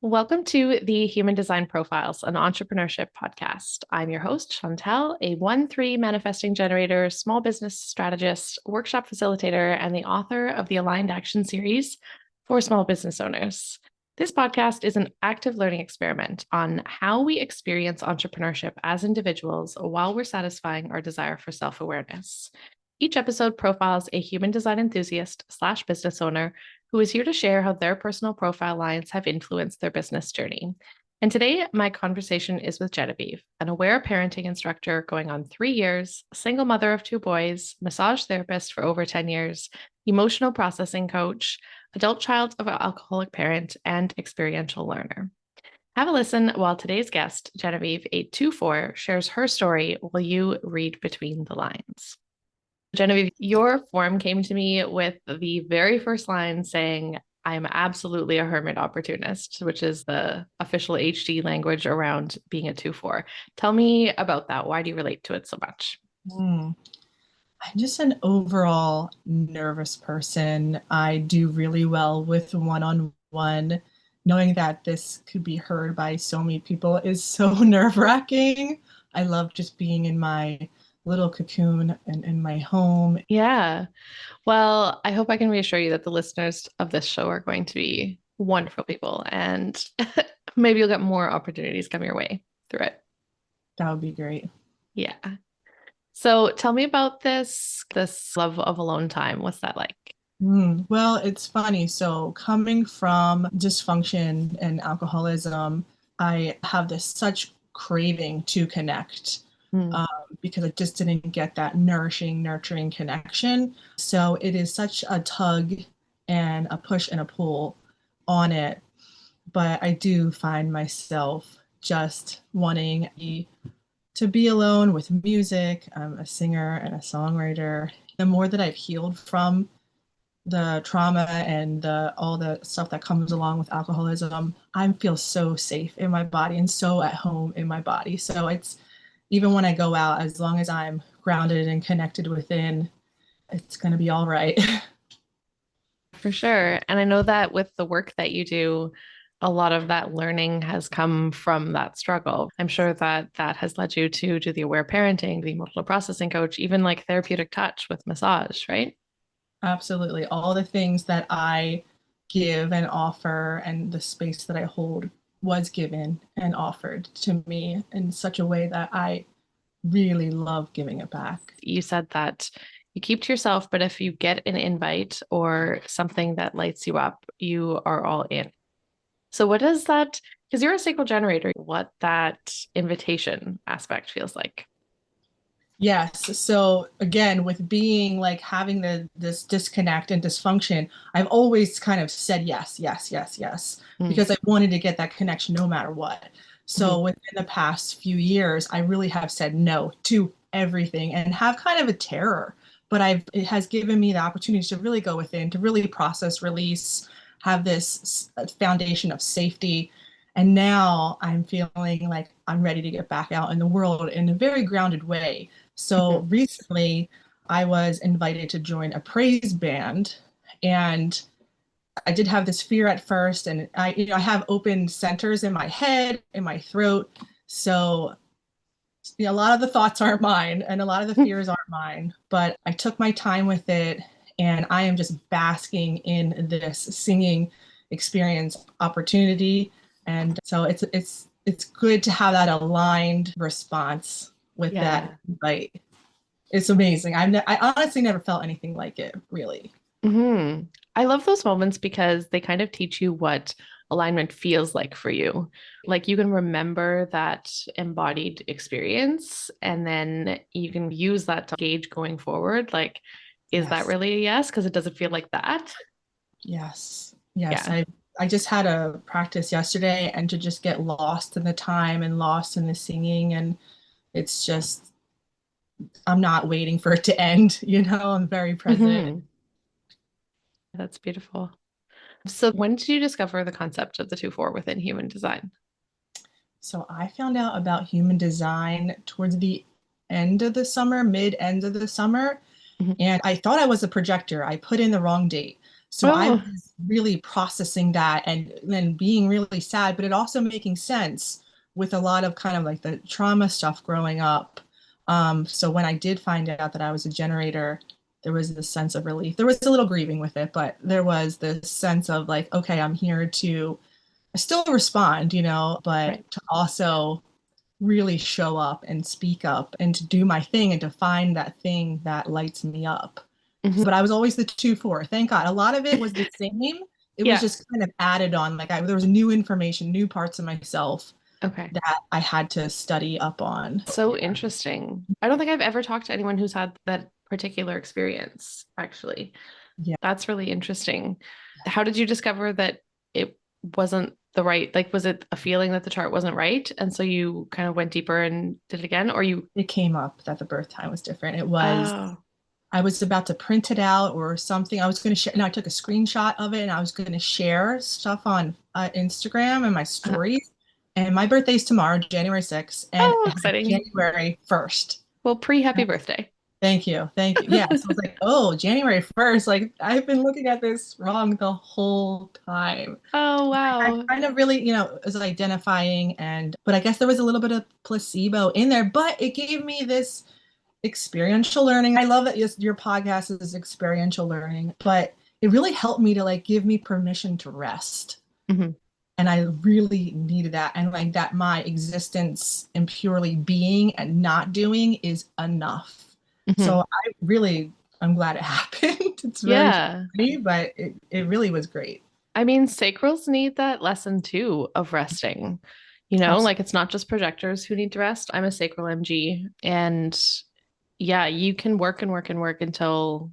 Welcome to the Human Design Profiles, an entrepreneurship podcast. I'm your host, Chantel, a 1-3 manifesting generator, small business strategist, workshop facilitator, and the author of the Aligned Action series for small business owners. This podcast is an active learning experiment on how we experience entrepreneurship as individuals while we're satisfying our desire for self-awareness. Each episode profiles a human design enthusiast / business owner who is here to share how their personal profile lines have influenced their business journey. And today, my conversation is with Genevieve, an aware parenting instructor going on 3 years, single mother of 2 boys, massage therapist for over 10 years, emotional processing coach, adult child of an alcoholic parent, and experiential learner. Have a listen while today's guest, Genevieve 824, shares her story while you read between the lines. Genevieve, your form came to me with the very first line saying, I'm absolutely a hermit opportunist, which is the official HD language around being a 2-4. Tell me about that. Why do you relate to it so much? I'm just an overall nervous person. I do really well with one-on-one. Knowing that this could be heard by so many people is so nerve-wracking. I love just being in my little cocoon and in my home. Yeah. Well, I hope I can reassure you that the listeners of this show are going to be wonderful people, and maybe you'll get more opportunities come your way through it. That would be great. Yeah. So tell me about this love of alone time. What's that like? Well, it's funny. So coming from dysfunction and alcoholism, I have this such craving to connect. Mm. Because I just didn't get that nourishing, nurturing connection. So it is such a tug and a push and a pull on it. But I do find myself just wanting to be alone with music. I'm a singer and a songwriter. The more that I've healed from the trauma and all the stuff that comes along with alcoholism, I feel so safe in my body and so at home in my body. So it's even when I go out, as long as I'm grounded and connected within, it's going to be all right. For sure. And I know that with the work that you do, a lot of that learning has come from that struggle. I'm sure that that has led you to do the aware parenting, the emotional processing coach, even like therapeutic touch with massage, right? Absolutely. All the things that I give and offer and the space that I hold was given and offered to me in such a way that I really love giving it back. You said that you keep to yourself, but if you get an invite or something that lights you up, you are all in. So what does that, because you're a sacral generator, what that invitation aspect feels like? Yes. So again, with being like having this disconnect and dysfunction, I've always kind of said yes, yes, yes, yes, Mm. because I wanted to get that connection no matter what. So Mhm. within the past few years, I really have said no to everything and have kind of a terror. But it has given me the opportunity to really go within, to really process, release, have this foundation of safety. And now I'm feeling like I'm ready to get back out in the world in a very grounded way. So Mhm. recently, I was invited to join a praise band, and I did have this fear at first, and I have open centers in my head, in my throat. So, a lot of the thoughts aren't mine, and a lot of the fears aren't mine. But I took my time with it, and I am just basking in this singing experience opportunity. And so it's good to have that aligned response with that Yeah. invite. It's amazing. I honestly never felt anything like it, really. Hmm. I love those moments because they kind of teach you what alignment feels like for you. Like you can remember that embodied experience and then you can use that to gauge going forward. Like, is that Yes, really a yes? Because it doesn't feel like that. yes, yes. Yeah. I just had a practice yesterday, and to just get lost in the time and lost in the singing, and it's just I'm not waiting for it to end. I'm very present. Hmm. That's beautiful. So when did you discover the concept of the 2-4 within human design? So I found out about human design towards the end of the summer, mid end of the summer, Mhm. and I thought I was a projector. I put in the wrong date. So I Oh, was really processing that and then being really sad, but it also making sense with a lot of kind of like the trauma stuff growing up. So when I did find out that I was a generator, there was this sense of relief. There was a little grieving with it, but there was this sense of like, okay, I'm here to still respond, but right. to also really show up and speak up and to do my thing and to find that thing that lights me up. Mhm. But I was always the 2-4. Thank God. A lot of it was the same. It was Yeah. just kind of added on. Like there was new information, new parts of myself Okay. that I had to study up on. So Yeah. interesting. I don't think I've ever talked to anyone who's had that particular experience, actually. Yeah. That's really interesting. How did you discover that it wasn't the right, like, was it a feeling that the chart wasn't right? And so you kind of went deeper and did it again, or you, It came up that the birth time was different. It was, oh, I was about to print it out or something. I was going to share, and I took a screenshot of it and I was going to share stuff on Instagram and my stories. And my birthday's tomorrow, January 6th, and oh, it had exciting. January 1st. Well, pre-happy birthday. Thank you. Thank you. Yeah. So I was like, oh, January 1st. Like I've been looking at this wrong the whole time. Oh, I wow. kind of really, was identifying but I guess there was a little bit of placebo in there, but it gave me this experiential learning. I love that your podcast is experiential learning, but it really helped me to like give me permission to rest. Mhm. And I really needed that. And like that my existence and purely being and not doing is enough. So Mhm. I'm glad it happened. It's very Yeah. funny, but it really was great. I mean, sacrals need that lesson too of resting. Absolutely. Like it's not just projectors who need to rest. I'm a sacral MG. And yeah, you can work and work and work until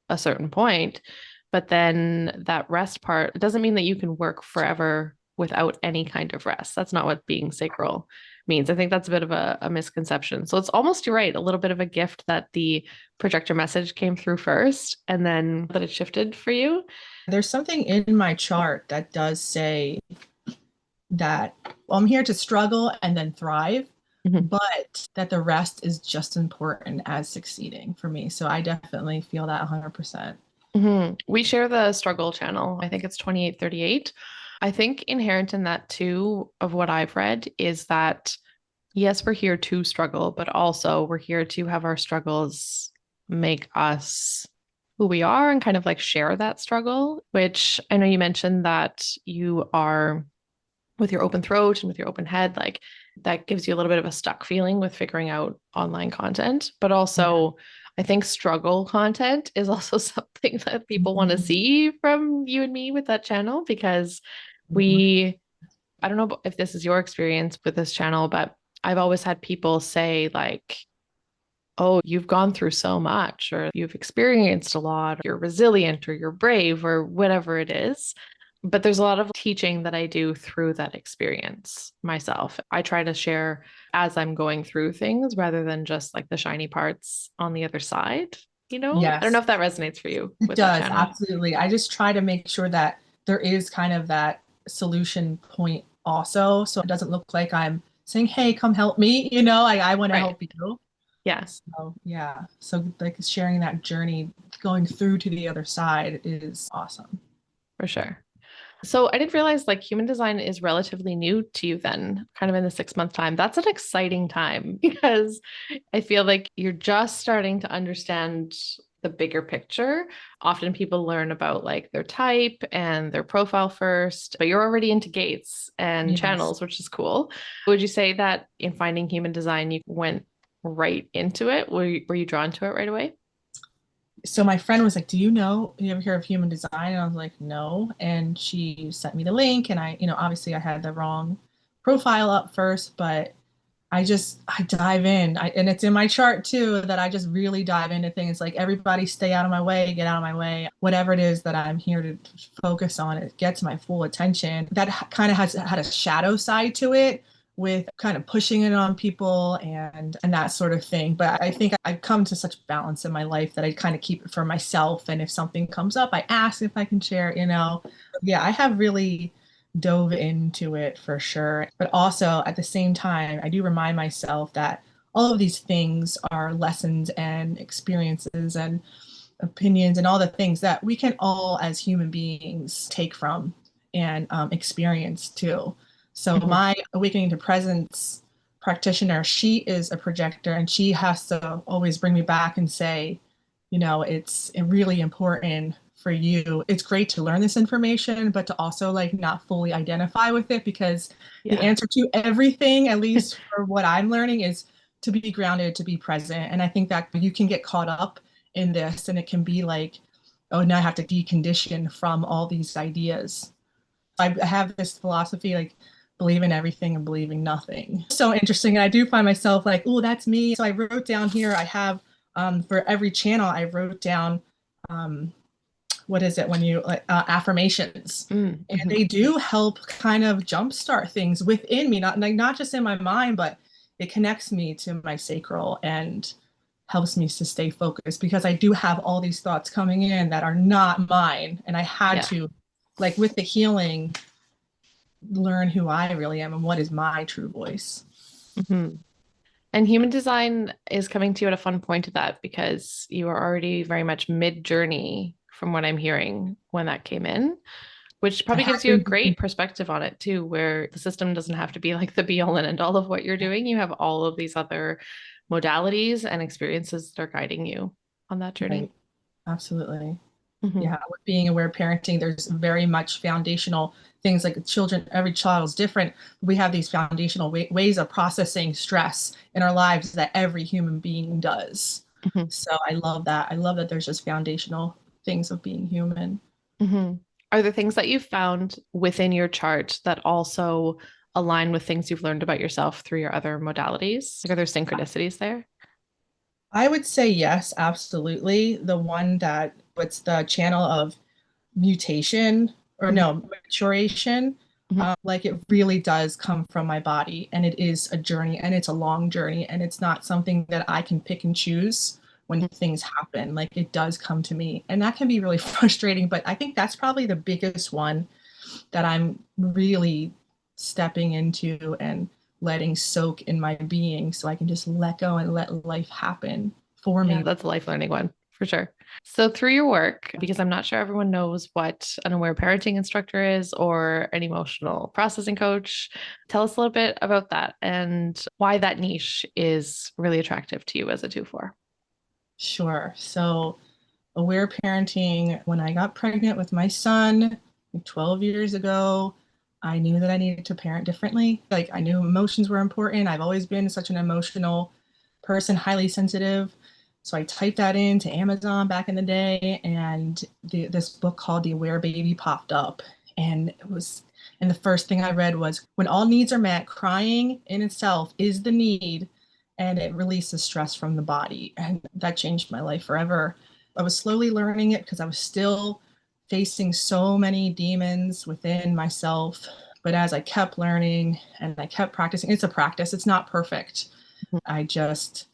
a certain point. But then that rest part, it doesn't mean that you can work forever without any kind of rest. That's not what being sacral means. I think that's a bit of a misconception. So it's almost, you're right, a little bit of a gift that the projector message came through first and then that it shifted for you. There's something in my chart that does say that I'm here to struggle and then thrive, Mhm. but that the rest is just important as succeeding for me. So I definitely feel that 100%. We share the struggle channel. I think it's 2838. I think inherent in that too, of what I've read, is that yes, we're here to struggle, but also we're here to have our struggles make us who we are and kind of like share that struggle, which I know you mentioned that you are with your open throat and with your open head, like that gives you a little bit of a stuck feeling with figuring out online content. But Yeah. also, I think struggle content is also something that people want to Mhm. see from you and me with that channel because Absolutely. we, I don't know if this is your experience with this channel, but I've always had people say, like, oh, you've gone through so much, or you've experienced a lot, or you're resilient, or you're brave, or whatever it is. But there's a lot of teaching that I do through that experience myself. I try to share as I'm going through things rather than just like the shiny parts on the other side. I don't know Yes, if that resonates for you it with that does. channel. Absolutely. I just try to make sure that there is kind of that solution point also. So it doesn't look like I'm saying, hey, come help me. I want to Right. help you. Yeah, So yeah. So like sharing that journey, going through to the other side is awesome. for sure. So I didn't realize like human design is relatively new to you then, kind of in the 6 month time. That's an exciting time because I feel like you're just starting to understand the bigger picture. Often people learn about like their type and their profile first, but you're already into gates and Yes. channels, which is cool. Would you say that in finding human design, you went right into it? Were you drawn to it right away? So my friend was like, "Do you ever hear of human design?" And I was like, "No." And she sent me the link, and obviously I had the wrong profile up first, but I dive in. And it's in my chart too that I just really dive into things like everybody stay out of my way, get out of my way. Whatever it is that I'm here to focus on, it gets my full attention. That kind of has had a shadow side to it with kind of pushing it on people and that sort of thing. But I think I've come to such balance in my life that I kind of keep it for myself. And if something comes up, I ask if I can share. Yeah, I have really dove into it for sure. But also at the same time, I do remind myself that all of these things are lessons and experiences. And opinions and all the things that we can all as human beings take from and experience too. So Mhm. my awakening to presence practitioner, she is a projector, and she has to always bring me back and say, it's really important for you. It's great to learn this information, but to also like not fully identify with it, because the Yeah. answer to everything, at least for what I'm learning, is to be grounded, to be present. And I think that you can get caught up in this, and it can be like, oh, now I have to decondition from all these ideas. I have this philosophy, like, believe in everything and believing nothing. So interesting. And I do find myself like, oh, that's me. So I wrote down here, I have for every channel, I wrote down, um, what is it when you like affirmations. And Mm-hmm. they do help kind of jumpstart things within me, not just in my mind, but it connects me to my sacral and helps me to stay focused, because I do have all these thoughts coming in that are not mine. And I had Yeah. to, like with the healing, learn who I really am and what is my true voice. Hmm. And human design is coming to you at a fun point of that because you are already very much mid-journey from what I'm hearing when that came in, which I probably have gives you a been great perspective on it too, where the system doesn't have to be like the be all and end all of what you're doing. You have all of these other modalities and experiences that are guiding you on that journey. right. Absolutely. Hmm. Yeah, with being aware parenting, there's very much foundational things like children, every child is different. We have these foundational ways of processing stress in our lives that every human being does. Hmm. So I love that. I love that there's just foundational things of being human. Hmm. Are there things that you've found within your chart that also align with things you've learned about yourself through your other modalities? Like, are there synchronicities there? I would say yes, absolutely. The one that what's the channel of mutation, or Hmm. no, maturation. Hmm. Like it really does come from my body, and it is a journey, and it's a long journey, and it's not something that I can pick and choose when things happen. Like it does come to me, and that can be really frustrating. But I think that's probably the biggest one that I'm really stepping into and letting soak in my being, so I can just let go and let life happen for Yeah, me. that's a life learning one for sure. So, through your work, because I'm not sure everyone knows what an aware parenting instructor is or an emotional processing coach, tell us a little bit about that and why that niche is really attractive to you as a 2/4. Sure. So aware parenting, when I got pregnant with my son like 12 years ago, I knew that I needed to parent differently. Like I knew emotions were important. I've always been such an emotional person, highly sensitive. So I typed that into Amazon back in the day, and this book called The Aware Baby popped up. And the first thing I read was, when all needs are met, crying in itself is the need, and it releases stress from the body. And that changed my life forever. I was slowly learning it because I was still facing so many demons within myself. But as I kept learning and I kept practicing, it's a practice, it's not perfect. I just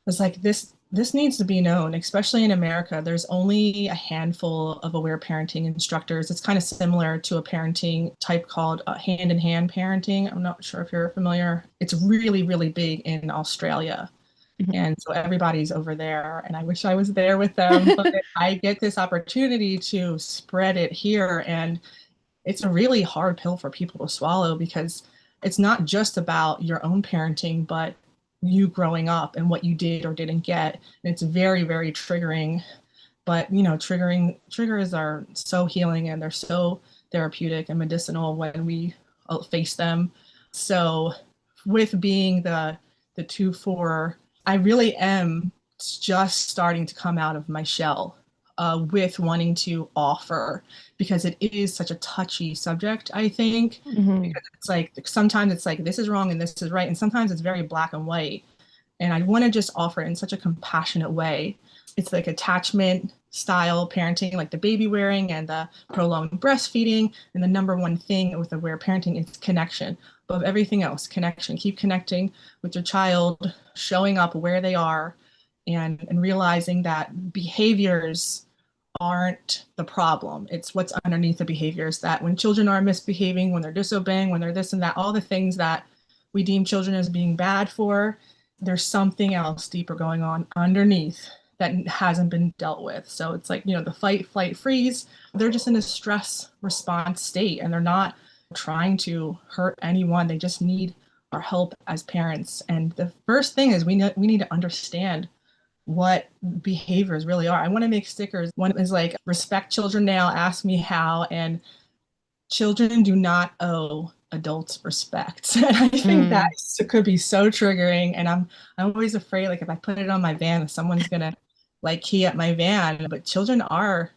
was like, this needs to be known, especially in America. There's only a handful of aware parenting instructors. It's kind of similar to a parenting type called hand in hand parenting. I'm not sure if you're familiar. It's really, really big in Australia. And so everybody's over there, and I wish I was there with them, but I get this opportunity to spread it here. And it's a really hard pill for people to swallow, because it's not just about your own parenting, but you growing up and what you did or didn't get. And it's very, very triggering. But triggers are so healing, and they're so therapeutic and medicinal when we face them. So with being the 2/4, I really am just starting to come out of my shell with wanting to offer, because it is such a touchy subject, I think. Hmm. Because it's like sometimes it's like this is wrong and this is right, and sometimes it's very black and white. And I want to just offer it in such a compassionate way. It's like attachment style parenting, like the baby wearing and the prolonged breastfeeding. And the number one thing with aware parenting is connection. Above everything else, connection. Keep connecting with your child, showing up where they are, and realizing that behaviors aren't the problem. It's what's underneath the behaviors, that when children are misbehaving, when they're disobeying, when they're this and that, all the things that we deem children as being bad for, there's something else deeper going on underneath that hasn't been dealt with. So it's like, the fight, flight, freeze. They're just in a stress response state and they're not trying to hurt anyone. They just need our help as parents. And the first thing is we need to understand what behaviors really are. I want to make stickers. One is like, respect children now, ask me how. And children do not owe adults respect. And I think that could be so triggering. And I'm always afraid, like if I put it on my van, someone's gonna like key at my van. But children are,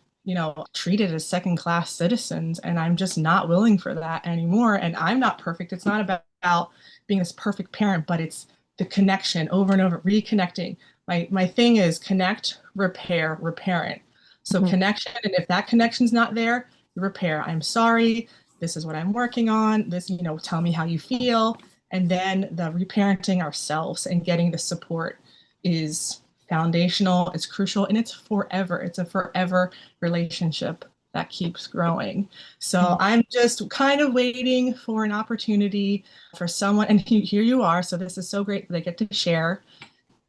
treated as second class citizens. And I'm just not willing for that anymore. And I'm not perfect. It's not about being this perfect parent, but it's the connection over and over, reconnecting. My thing is connect, repair, reparent. So connection, and if that connection's not there, repair. I'm sorry. This is what I'm working on. This, tell me how you feel. And then the reparenting ourselves and getting the support is foundational. It's crucial, and it's forever. It's a forever relationship that keeps growing. So I'm just kind of waiting for an opportunity for someone. And here you are. So this is so great that I get to share.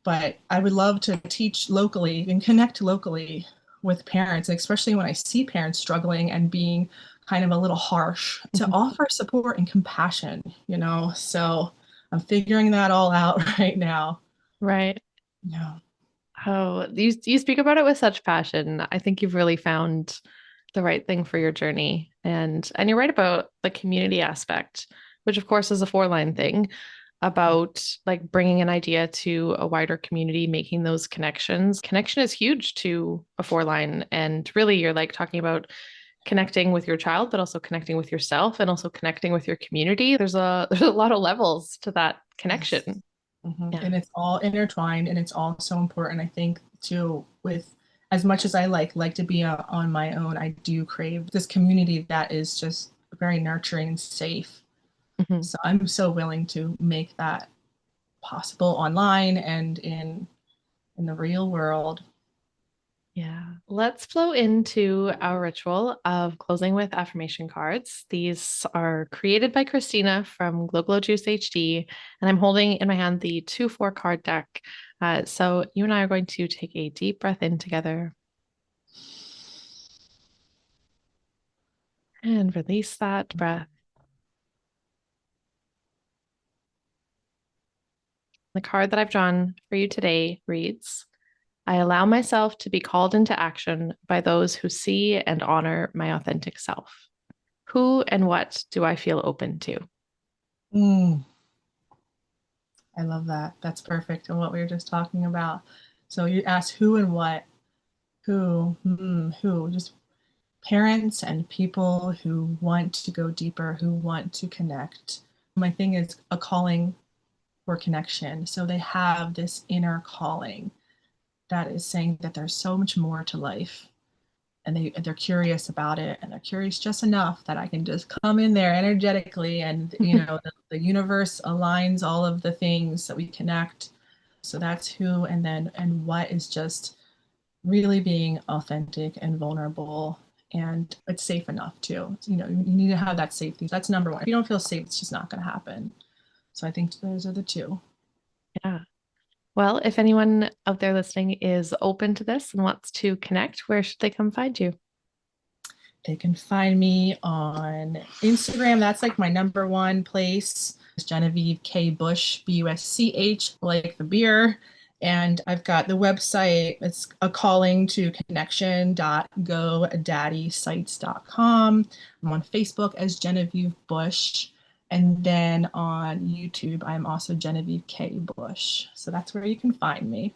But I would love to teach locally and connect locally with parents, especially when I see parents struggling and being kind of a little harsh, to offer support and compassion, So I'm figuring that all out right now. Right. Yeah. Oh, you speak about it with such passion. I think you've really found the right thing for your journey. And you're right about the community aspect, which of course is a four-line thing about like bringing an idea to a wider community, making those connections. Connection is huge to a four-line. And really, you're like talking about connecting with your child, but also connecting with yourself and also connecting with your community. There's a lot of levels to that connection. Yes. Yeah. And it's all intertwined, and it's all so important. I think too, with as much as I like to be on my own, I do crave this community that is just very nurturing and safe. So I'm so willing to make that possible online and in the real world. Yeah. Let's flow into our ritual of closing with affirmation cards. These are created by Christina from Glow Glow Juice HD, and I'm holding in my hand the 2-4 card deck. So you and I are going to take a deep breath in together and release that breath. The card that I've drawn for you today reads, I allow myself to be called into action by those who see and honor my authentic self. Who and what do I feel open to? Mm, I love that. That's perfect. And what we were just talking about. So you asked who and what, who, just parents and people who want to go deeper, who want to connect. My thing is a calling for connection. So they have this inner calling that is saying that there's so much more to life, and they're curious about it, and they're curious just enough that I can just come in there energetically, and the universe aligns all of the things that we connect. So that's who, and what is just really being authentic and vulnerable, and it's safe enough too. You need to have that safety. That's number one. If you don't feel safe, it's just not going to happen. So I think those are the two. Yeah. Well, if anyone out there listening is open to this and wants to connect, where should they come find you? They can find me on Instagram. That's like my number one place. It's Genevieve K. Busch, Busch, like the beer. And I've got the website. It's a calling to connection.godaddysites.com. I'm on Facebook as Genevieve Busch. And then on YouTube, I'm also Genevieve K. Busch. So that's where you can find me.